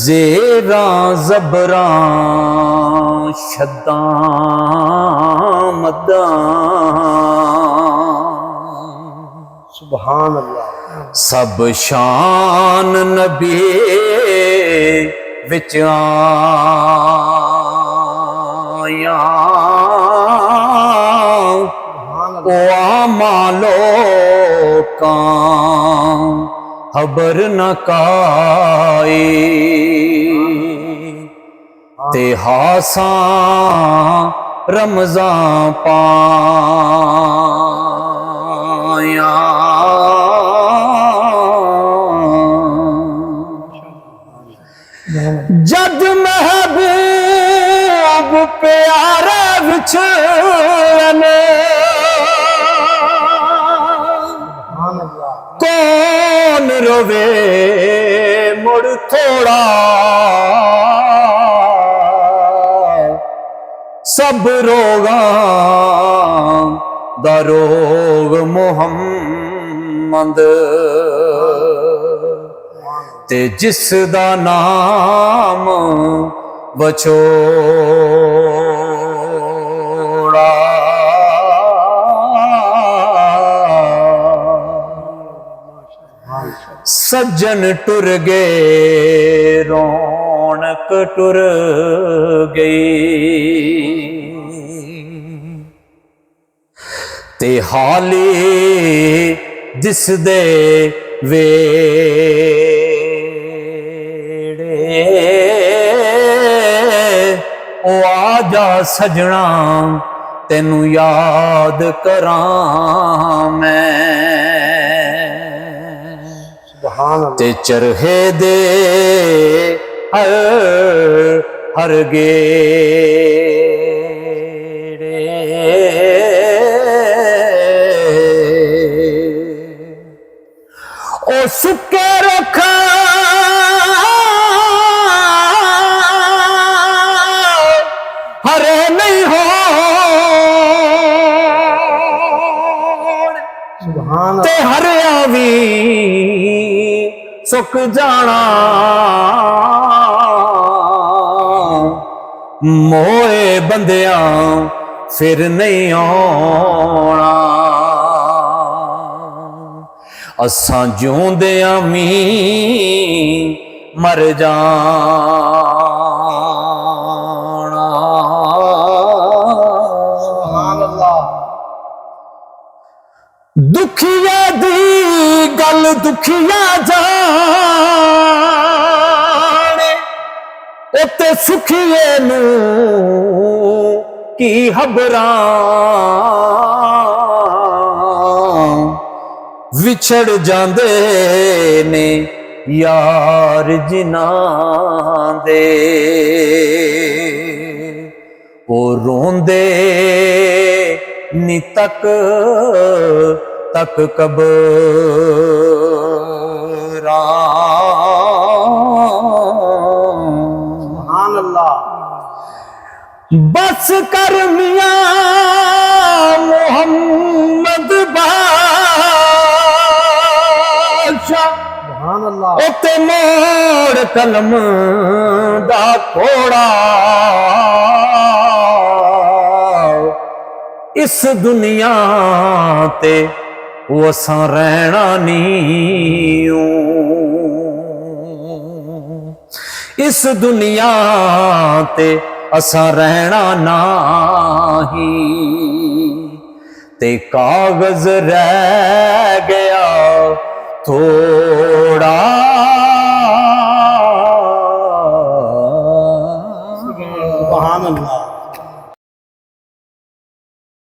ज़ेरा ज़बरा शद्दा मद्दा सुभान अल्लाह। सब शान नबी विच आया ओ आमालो का खबर न काए ते हासा रमज़ान पाया जद महबूब प्यारे विछड़ने कौन रोवे मुड़ थोड़ा सब रोगा दरोग मुहम्मद ते जिस दा नाम बछोड़ा सज्जन टुर गए रौनक टुर गई ते हाली दिसदे वेड़े ओ आजा सजना तेनू याद करां मैं ते चरहे दे हर गेड़े ओ सुके रखा हरे नहीं हो ते हरिया भी सुक जाना मोए बंदिया फिर नहीं आना असां जिउंदिया मी मर जाना। दुखिया दी गल दुखिया जाने उते सुखिए नू की खबरां विछड़ जांदे ने यार जिन्हां दे ओ रोंदे नी तक कबरां बस कर मियां मोहम्मद बादशाह उते मोड़ कलम दा थोड़ा इस दुनिया ते वो असां रहना नहीं इस दुनिया ते असां रहना नाही ते कागज रह गया थोड़ा